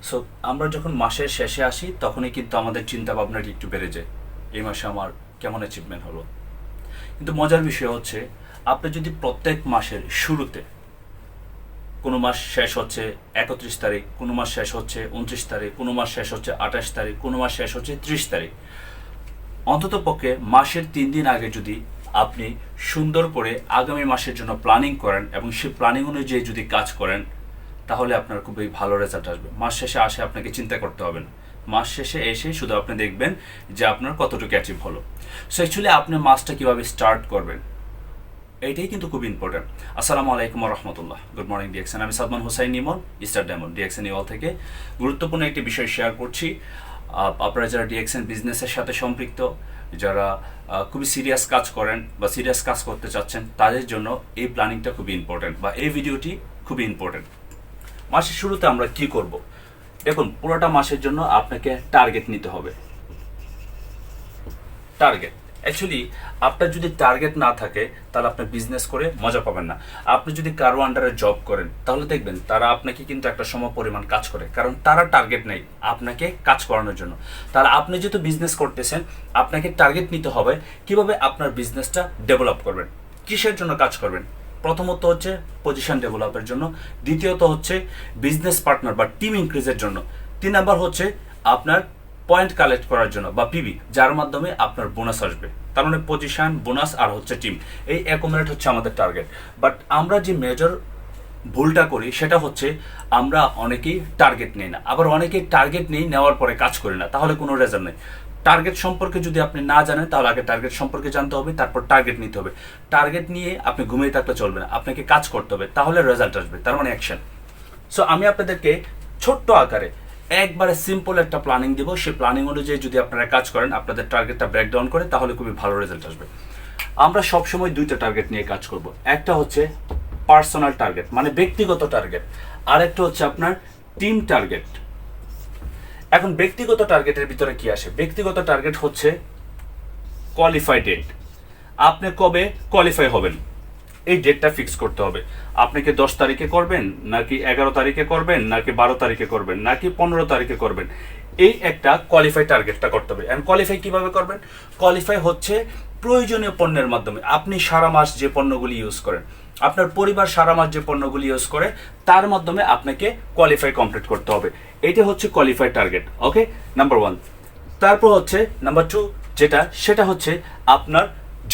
So আমরা যখন মাসের শেষে আসি তখনই কিন্তু আমাদের চিন্তা ভাবনাটি একটু বেড়ে যায়, এই মাসে আমার কেমন অ্যাচিভমেন্ট হলো। কিন্তু মজার বিষয় হচ্ছে, আপনি যদি প্রত্যেক মাসের শুরুতে, কোনো মাস শেষ হচ্ছে 31 তারিখ, কোনো মাস শেষ হচ্ছে 29 তারিখ, কোনো মাস শেষ হচ্ছে 28 তারিখ, কোনো মাস শেষ হচ্ছে 30 তারিখ, অন্তত পক্ষে মাসের 3 দিন আগে যদি আপনি সুন্দর করে আগামী মাসের জন্য প্ল্যানিং করেন এবং সেই প্ল্যানিং অনুযায়ী যদি কাজ করেন, তাহলে আপনার খুবই ভালো রেজাল্ট আসবে। মাস শেষে আসে আপনাকে চিন্তা করতে হবে না, মাস শেষে এসে শুধু আপনি দেখবেন যে আপনার কতটুকু অ্যাচিভ হলো। সো অ্যাকচুয়ালি আপনি মাসটা কীভাবে স্টার্ট করবেন, এইটাই কিন্তু খুব ইম্পর্টেন্ট। আসসালামু আলাইকুম রহমতুল্লাহ, গুড মর্নিং ডিএক্সএন। আমি সাদমান হোসাইন ইমন, স্টার ডায়মন্ড ডিএক্সএন ইওয়াল থেকে গুরুত্বপূর্ণ একটি বিষয় শেয়ার করছি। আপনারা যারা ডিএক্সএন বিজনেসের সাথে সম্পৃক্ত, যারা খুবই সিরিয়াস কাজ করেন বা সিরিয়াস কাজ করতে চাচ্ছেন, তাদের জন্য এই প্ল্যানিংটা খুবই ইম্পর্টেন্ট বা এই ভিডিওটি খুবই ইম্পর্টেন্ট। মাসের শুরুতে আমরা কি করব? দেখুন, পুরোটা মাসের জন্য আপনাকে টার্গেট নিতে হবে। টার্গেট, অ্যাকচুয়ালি আপনার যদি টার্গেট না থাকে তাহলে আপনি বিজনেস করে মজা পাবেন না। আপনি যদি কারো আন্ডারে জব করেন তাহলে দেখবেন তারা আপনাকে কিন্তু একটা সম পরিমাণ কাজ করে, কারণ তারা টার্গেট নেই আপনাকে কাজ করানোর জন্য। তাহলে আপনি যেহেতু বিজনেস করতেছেন, আপনাকে টার্গেট নিতে হবে কিভাবে আপনার বিজনেসটা ডেভেলপ করবেন, কিসের জন্য কাজ করবেন। প্রথমত হচ্ছে পজিশন ডেভেলপের জন্য, দ্বিতীয়ত হচ্ছে বিজনেস পার্টনার বা টিম ইনক্রিজের জন্য, 3 নাম্বার হচ্ছে আপনার পয়েন্ট কালেক্ট করার জন্য বা পিবি, যার মাধ্যমে আপনার বোনাস আসবে। তার মানে পজিশন, বোনাস আর হচ্ছে টিম, এই অ্যাকোমোডেট হচ্ছে আমাদের টার্গেট। বাট আমরা যে মেজর ভুলটা করি সেটা হচ্ছে আমরা অনেকেই টার্গেট নিই না, আবার অনেকেই টার্গেট নেই, নেওয়ার পরে কাজ করি না, তাহলে কোনো রেজাল্ট নেই। টার্গেট সম্পর্কে যদি আপনি না জানেন তাহলে আগে টার্গেট সম্পর্কে জানতে হবে, তারপর টার্গেট নিতে হবে। টার্গেট নিয়ে আপনি ঘুমিয়ে থাকলে চলবে না, আপনাকে কাজ করতে হবে, তাহলে রেজাল্ট আসবে, তার মানে অ্যাকশন। সো আমি আপনাদেরকে ছোট্ট আকারে একবারে সিম্পল একটা প্ল্যানিং দিব, সেই প্ল্যানিং অনুযায়ী যদি আপনারা কাজ করেন, আপনাদের টার্গেটটা ব্রেকডাউন করে, তাহলে খুবই ভালো রেজাল্ট আসবে। আমরা সবসময় 2টা টার্গেট নিয়ে কাজ করব। একটা হচ্ছে পার্সোনাল টার্গেট, মানে ব্যক্তিগত টার্গেট, আর একটা হচ্ছে আপনার টিম টার্গেট। এখন ব্যক্তিগত টার্গেটের ভিতরে কি আসে? ব্যক্তিগত টার্গেট হচ্ছে কোয়ালিফাই ডেট। আপনি কবে কোয়ালিফাই হবেন এই ডেটটা ফিক্স করতে হবে। আপনি কি 10 তারিখে করবেন, নাকি 11 তারিখে করবেন, নাকি 12 তারিখে করবেন, নাকি 15 তারিখে করবেন, এই একটা কোয়ালিফাই টার্গেটটা করতে হবে। এন্ড কোয়ালিফাই কিভাবে করবেন? কোয়ালিফাই হচ্ছে প্রয়োজনীয় পণ্যের মাধ্যমে। আপনি সারা মাস যে পণ্যগুলি ইউজ করেন, আপনার পরিবার সারা মাস যে পণ্যগুলি ইউজ করে, তার মাধ্যমে আপনাকে কোয়ালিফাই কমপ্লিট করতে হবে। এটা হচ্ছে কোয়ালিফাই টার্গেট। ওকে, নাম্বার 1। তারপর হচ্ছে নাম্বার 2 যেটা, সেটা হচ্ছে আপনার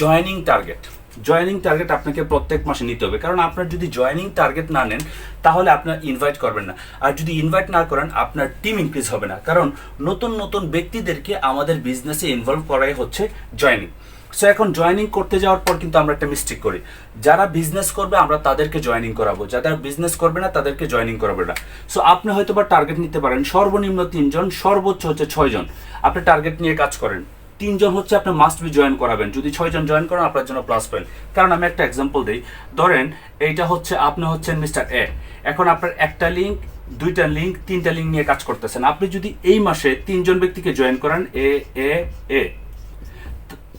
জয়েনিং টার্গেট। জয়েনিং টার্গেট আপনাকে প্রত্যেক মাসে নিতে হবে, কারণ আপনার যদি জয়েনিং টার্গেট না নেন তাহলে আপনার ইনভাইট করবেন না, আর যদি ইনভাইট না করেন আপনার টিম ইনক্রিজ হবে না, কারণ নতুন নতুন ব্যক্তিদেরকে আমাদের বিজনেসে ইনভলভ করাই হচ্ছে জয়েনিং। সো এখন জয়েনিং করতে যাওয়ার পর কিন্তু আমরা একটা মিস্টেক করি, যারা বিজনেস করবে আমরা তাদেরকে জয়েনিং করাবো, যারা বিজনেস করবে না তাদেরকে জয়েনিং করাবে না। সো আপনি হয়তো বা টার্গেট নিতে পারেন সর্বনিম্ন 3 জন, সর্বোচ্চ হচ্ছে 6 জন। আপনি টার্গেট নিয়ে কাজ করেন, 3 জন হচ্ছে আপনি মাস্ট বি জয়েন করাবেন। যদি 6 জন জয়েন করেন আপনার জন্য প্লাস পয়েন্ট। কারণ আমি একটা এক্সাম্পল দিই, ধরেন এইটা হচ্ছে আপনি হচ্ছেন মিস্টার এ, এখন আপনার একটা লিঙ্ক, 2টা লিঙ্ক, 3টা লিঙ্ক নিয়ে কাজ করতেছেন। আপনি যদি এই মাসে 3 জন ব্যক্তিকে জয়েন করেন, এ এ এ,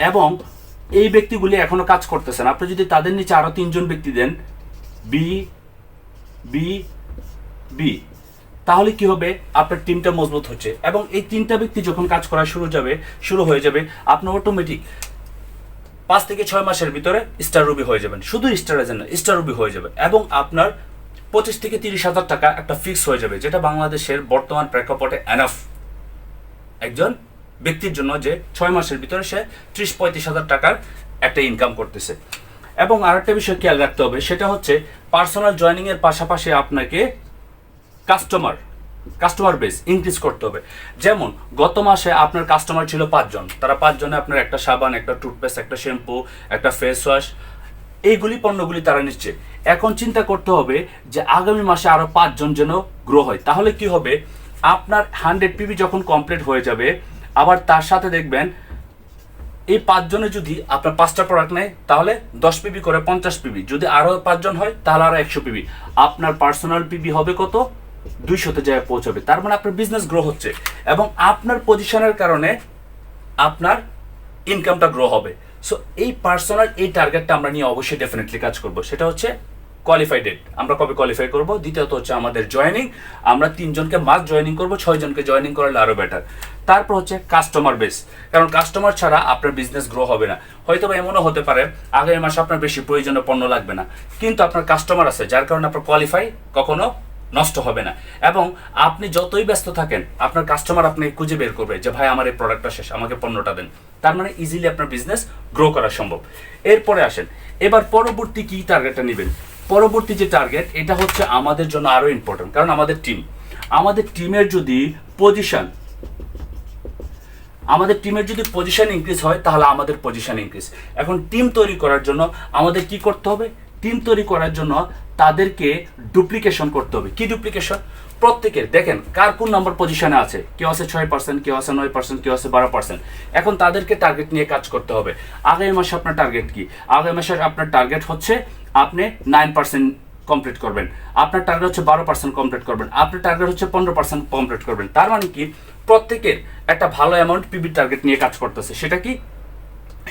এবং এই ব্যক্তিগুলি এখনো কাজ করতেছেন, আপনি যদি তাদের নিচে আরো 3 জন ব্যক্তি দেন, বি বি বি, তাহলে কি হবে? আপনার টিমটা মজবুত হচ্ছে, এবং এই 3টা ব্যক্তি যখন কাজ করা শুরু হয়ে যাবে, আপনি অটোমেটিক 5 থেকে 6 মাসের ভিতরে স্টার রুবি হয়ে যাবেন। শুধু স্টার এজেন্ট না, স্টার রুবি হয়ে যাবে, এবং আপনার 25 থেকে 30 হাজার টাকা একটা ফিক্স হয়ে যাবে, যেটা বাংলাদেশের বর্তমান প্রেক্ষাপটে এনাফ একজন ব্যক্তির জন্য, যে 6 মাসের ভিতরে সে 30-35 হাজার টাকার একটা ইনকাম করতেছে। এবং আরেকটা বিষয় খেয়াল রাখতে হবে, সেটা হচ্ছে পার্সোনাল জয়েনিং এর পাশাপাশি আপনাকে কাস্টমার বেস ইনক্রিজ করতে হবে। যেমন গত মাসে আপনার কাস্টমার ছিল 5 জন, তারা 5 জনে আপনার একটা সাবান, একটা টুথপেস্ট, একটা শ্যাম্পু, একটা ফেস ওয়াশ, এইগুলি পণ্যগুলি তারা নিচ্ছে। এখন চিন্তা করতে হবে যে আগামী মাসে আরো 5 জন যেন গ্রো হয়। তাহলে কি হবে? আপনার 100 পিবি যখন কমপ্লিট হয়ে যাবে, আবার তার সাথে দেখবেন এই 5 জনে যদি আপনার 5টা প্রোডাক্ট নেয়, তাহলে 10 পিবি করে 50 পিবি, যদি আরো 5 জন হয় তাহলে আরো 100 পিবি। আপনার পার্সোনাল পিবি হবে কত? 200তে যায় পৌঁছাবে। তার মানে আপনার বিজনেস গ্রো হচ্ছে, এবং আপনার পজিশনের কারণে আপনার ইনকামটা গ্রো হবে। সো এই পার্সোনাল এই টার্গেটটা আমরা নিয়ে অবশ্যই ডেফিনেটলি কাজ করব, সেটা হচ্ছে কোয়ালিফাই ডেট, আমরা কবে কোয়ালিফাই করব। দ্বিতীয়ত হচ্ছে আমাদের জয়েনিং, আমরা 3 জনকে মাস্ট জয়েনিং করব, 6 জনকে জয়েনিং করলে আরো বেটার। তারপর হচ্ছে কাস্টমার বেস, কারণ কাস্টমার ছাড়া আপনার বিজনেস গ্রো হবে না। হয়তো বা এমনও হতে পারে আগামী মাসে আপনার বেশি প্রয়োজনীয় পণ্য লাগবে না, কিন্তু আপনার কাস্টমার আছে, যার কারণে আপনার কোয়ালিফাই কখনো নষ্ট হবে না। এবং আপনি যতই ব্যস্ত থাকেন, আপনার কাস্টমার আপনি খুঁজে বের করবে যে ভাই আমার এই প্রোডাক্টটা শেষ, আমাকে পণ্যটা দেন। তার মানে ইজিলি আপনার বিজনেস গ্রো করা সম্ভব। এরপরে আসেন, এবার পরবর্তী কি টার্গেটটা নেবেন। পরবর্তী যে টার্গেট, এটা হচ্ছে আমাদের জন্য আরো ইম্পর্টেন্ট, কারণ আমাদের টিমের যদি পজিশন ইনক্রিজ হয়, তাহলে আমাদের পজিশন ইনক্রিজ। এখন টিম তৈরি করার জন্য আমাদের কি করতে হবে? টিম তৈরি করার জন্য তাদেরকে ডুপ্লিকেশন করতে হবে। কি ডুপ্লিকেশন? প্রত্যেকের দেখেন কার কোন নাম্বার পজিশনে আছে, কেউ আছে 6%, কেউ আছে 9%, কেউ আছে 12%। এখন তাদেরকে টার্গেট নিয়ে কাজ করতে হবে। আগামী মাসে আপনার টার্গেট কি? আগামী মাসে আপনার টার্গেট হচ্ছে আপনি 9% কমপ্লিট করবেন, আপনার টার্গেট হচ্ছে 12% কমপ্লিট করবেন, আপনার টার্গেট হচ্ছে 15% কমপ্লিট করবেন। তার মানে কি, প্রত্যেকের একটা ভালো অ্যামাউন্ট পিবি টার্গেট নিয়ে কাজ করতেছে। সেটা কি?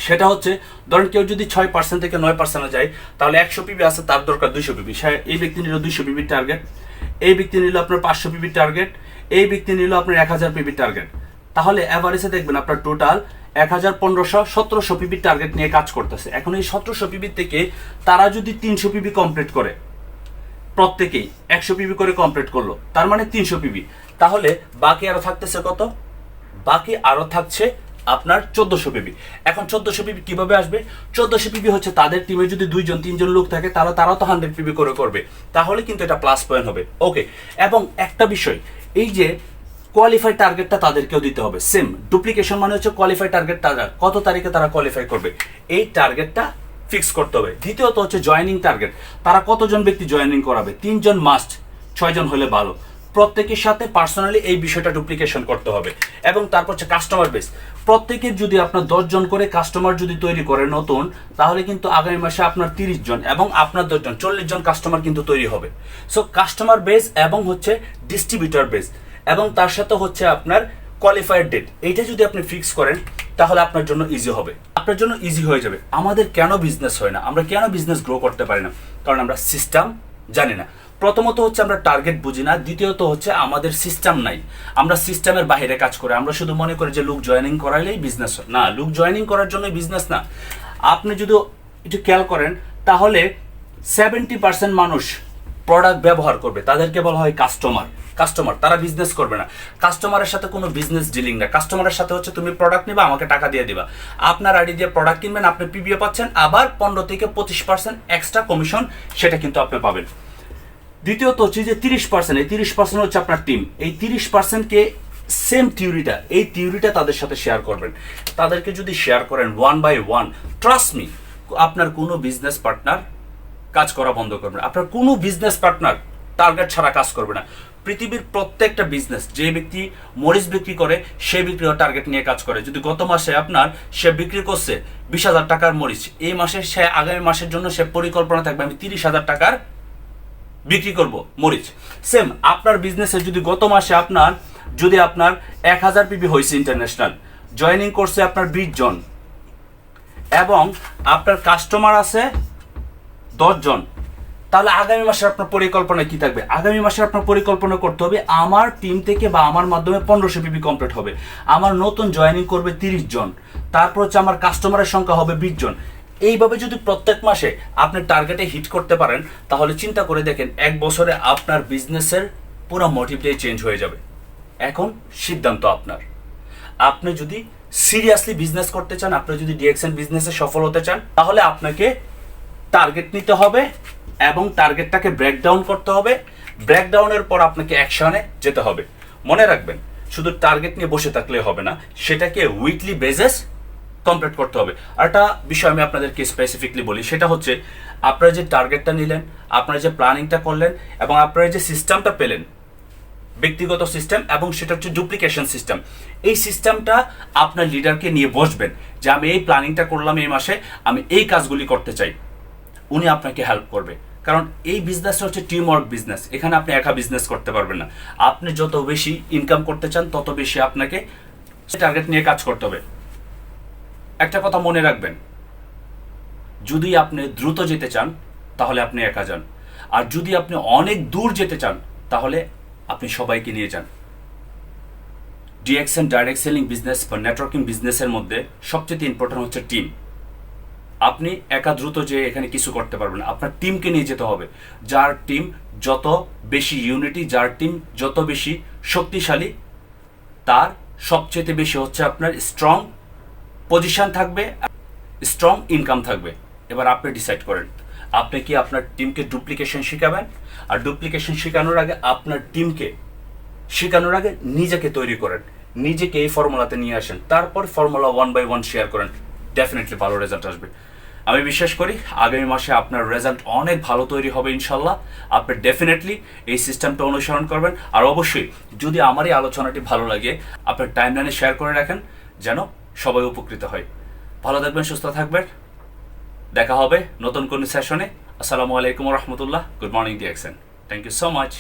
সেটা হচ্ছে ধরেন কেউ যদি 6% থেকে 9% যায়, তাহলে 100 পিবি আছে, তার দরকার 200 পিবি। এই ব্যক্তি নিল 200 পিবির টার্গেট, এই ব্যক্তি নিল আপনার 500 পিবির টার্গেট, এই ব্যক্তি নিল আপনার 1000 পিবির টার্গেট। তাহলে এভারেজে দেখবেন আপনার টোটাল 1000, 1500, 1700 পিবির টার্গেট নিয়ে কাজ করতেছে। এখন এই 1700 পিবির থেকে তারা যদি 300 পিবি কমপ্লিট করে, প্রত্যেকেই 100 পিবি করে কমপ্লিট করলো, তার মানে 300 পিবি। তাহলে বাকি আরো থাকতেছে কত? বাকি আরো থাকছে আপনার 1400 পিবি। এখন 1400 পিবি কিভাবে আসবে? 1400 পিবি হচ্ছে তাদের টিমে যদি 2জন 3জন লোক থাকে, তাহলে তারাও তো 100 পিবি করে করবে, তাহলে কিন্তু এটা প্লাস পয়েন্ট হবে। ওকে, এবং একটা বিষয়, এই যে কোয়ালিফাই টার্গেটটা তাদেরকেও দিতে হবে। সেম ডুপ্লিকেশন মানে হচ্ছে কোয়ালিফাই টার্গেট, তারা কত তারিখে তারা কোয়ালিফাই করবে, এই টার্গেটটা ফিক্স করতে হবে। দ্বিতীয়ত হচ্ছে জয়েনিং টার্গেট, তারা কতজন ব্যক্তি জয়েনিং করাবে। 3 জন মাস্ট, 6 জন হলে ভালো। প্রত্যেকের সাথে পার্সোনালি এই বিষয়টা ডুপ্লিকেশন করতে হবে। এবং তারপর হচ্ছে কাস্টমার বেস, প্রত্যেকের যদি আপনার 10 জন করে কাস্টমার যদি তৈরি করে নতুন, তাহলে কিন্তু আগামী মাসে আপনার 30 জন এবং আপনার 10 জন 40 জন কাস্টমার কিন্তু তৈরি হবে। সো কাস্টমার বেস এবং হচ্ছে ডিস্ট্রিবিউটর বেস, এবং তার সাথে হচ্ছে আপনার কোয়ালিফাইড ডেট, এইটা যদি আপনি ফিক্স করেন, তাহলে আপনার জন্য ইজি হবে, আপনার জন্য ইজি হয়ে যাবে। আমাদের কেন বিজনেস হয় না, আমরা কেন বিজনেস গ্রো করতে পারি না? কারণ আমরা সিস্টেম জানি না। প্রথমত হচ্ছে আমরা টার্গেট বুঝি না, দ্বিতীয়ত হচ্ছে আমাদের সিস্টেম নাই, আমরা সিস্টেমের বাইরে কাজ করি। আমরা শুধু মনে করি যে লোক জয়েনিং করাইলেই বিজনেস। না, লোক জয়েনিং করার জন্যই বিজনেস না। আপনি যদি একটু খেয়াল করেন, তাহলে 70% মানুষ প্রোডাক্ট ব্যবহার করবে, তাদেরকে বলা হয় কাস্টমার, তারা বিজনেস করবে না। কাস্টমারের সাথে কোনো বিজনেস ডিলিং না। কাস্টমারের সাথে হচ্ছে তুমি প্রোডাক্ট নিবা, আমাকে টাকা দিয়ে দিবা, আপনার আইডি দিয়ে প্রোডাক্ট কিনবেন, আপনি পিবিও পাচ্ছেন, আবার 15 থেকে 25% এক্সট্রা কমিশন, সেটা কিন্তু আপনি পাবেন। দ্বিতীয়ত হচ্ছে যে 30%, এই 30% হচ্ছে আপনার টিম। এই 30%কে সেম থিওরিটা তাদের সাথে শেয়ার করবেন। তাদেরকে যদি শেয়ার করেন 1 by 1, ট্রাস্ট মি, আপনার কোনো বিজনেস পার্টনার কাজ করা বন্ধ করবে না। আপনার কোনো বিজনেস পার্টনার টার্গেট ছাড়া কাজ করবে না। পৃথিবীর প্রত্যেকটা বিজনেস, যে ব্যক্তি মরিচ বিক্রি করে, সে বিক্রি টার্গেট নিয়ে কাজ করে। যদি গত মাসে আপনার সে বিক্রি করছে 20,000 টাকার মরিচ, এই মাসে সে আগামী মাসের জন্য সে পরিকল্পনা থাকবে আমি 30,000 টাকার বিক্রি করব মরিচ। সেম আপনার বিজনেসে যদি গত মাসে আপনার 1000 পিবি হয়েছে ইন্টারন্যাশনাল, জয়েনিং করছে আপনার 20 জন, এবং আপনার কাস্টমার আছে 10 জন, তাহলে আগামী মাসে আপনার পরিকল্পনা কি থাকবে? আগামী মাসে আপনার পরিকল্পনা করতে হবে আমার টিম থেকে বা আমার মাধ্যমে 1500 পিবি কমপ্লিট হবে, আমার নতুন জয়েনিং করবে 30 জন, তারপর হচ্ছে আমার কাস্টমারের সংখ্যা হবে 20 জন। এইভাবে যদি প্রত্যেক মাসে আপনি টার্গেটে হিট করতে পারেন, তাহলে চিন্তা করে দেখেন 1 বছরে আপনার বিজনেসের পুরো মোটিভটাই চেঞ্জ হয়ে যাবে। এখন সিদ্ধান্ত আপনার। আপনি যদি সিরিয়াসলি বিজনেস করতে চান, আপনি যদি ডিএক্সএন বিজনেসে সফল হতে চান, তাহলে আপনাকে টার্গেট নিতে হবে এবং টার্গেটটাকে ব্রেকডাউন করতে হবে। ব্রেকডাউনের পর আপনাকে অ্যাকশনে যেতে হবে। মনে রাখবেন, শুধু টার্গেট নিয়ে বসে থাকলে হবে না, সেটাকে উইকলি বেসিস কমপ্লিট করতে হবে। আর একটা বিষয় আমি আপনাদেরকে স্পেসিফিকলি বলি, সেটা হচ্ছে আপনারা যে টার্গেটটা নিলেন, আপনারা যে প্ল্যানিংটা করলেন, এবং আপনারা যে সিস্টেমটা পেলেন, ব্যক্তিগত সিস্টেম, এবং সেটা হচ্ছে ডুপ্লিকেশন সিস্টেম। এই সিস্টেমটা আপনার লিডারকে নিয়ে বসবেন যে আমি এই প্ল্যানিংটা করলাম, এই মাসে আমি এই কাজগুলি করতে চাই। উনি আপনাকে হেল্প করবে, কারণ এই বিজনেসটা হচ্ছে টিম ওয়ার্ক বিজনেস। এখানে আপনি একা বিজনেস করতে পারবেন না। আপনি যত বেশি ইনকাম করতে চান, তত বেশি আপনাকে টার্গেট নিয়ে কাজ করতে হবে। একটা কথা মনে রাখবেন, যদি আপনি দ্রুত যেতে চান, তাহলে আপনি একা যান। আর যদি আপনি অনেক দূর যেতে চান তাহলে আপনি সবাইকে নিয়ে যান। ডিএক্সএন ডাইরেক্ট সেলিং বিজনেস বা নেটওয়ার্কিং বিজনেসের মধ্যে সবচেয়ে ইম্পর্টেন্ট হচ্ছে টিম। আপনি একা দ্রুত যে এখানে কিছু করতে পারবেন না, আপনার টিমকে নিয়ে যেতে হবে। যার টিম যত বেশি ইউনিটি, যার টিম যত বেশি শক্তিশালী, তার সবচেয়ে বেশি হচ্ছে আপনার স্ট্রং পজিশন থাকবে, স্ট্রং ইনকাম থাকবে। এবার আপনি ডিসাইড করেন আপনি কি আপনার টিমকে ডুপ্লিকেশন শেখাবেন, আর ডুপ্লিকেশন শেখানোর আগে আপনার টিমকে শেখানোর আগে নিজেকে তৈরি করেন, নিজেকে এই ফর্মুলাতে নিয়ে আসেন, তারপর ফর্মুলা 1 বাই 1 শেয়ার করেন, ডেফিনেটলি ভালো রেজাল্ট আসবে। আমি বিশ্বাস করি আগামী মাসে আপনার রেজাল্ট অনেক ভালো তৈরি হবে ইনশাল্লাহ। আপনি ডেফিনেটলি এই সিস্টেমটা অনুসরণ করবেন। আর অবশ্যই যদি আমার এই আলোচনাটি ভালো লাগে আপনার টাইমলাইনে শেয়ার করে রাখেন, যেন সবাই উপকৃত হয়। ভালো থাকবেন, সুস্থ থাকবেন, দেখা হবে নতুন কোনো সেশনে। আসসালামু আলাইকুম রহমতুল্লাহ। Good morning DXN. Thank you so much.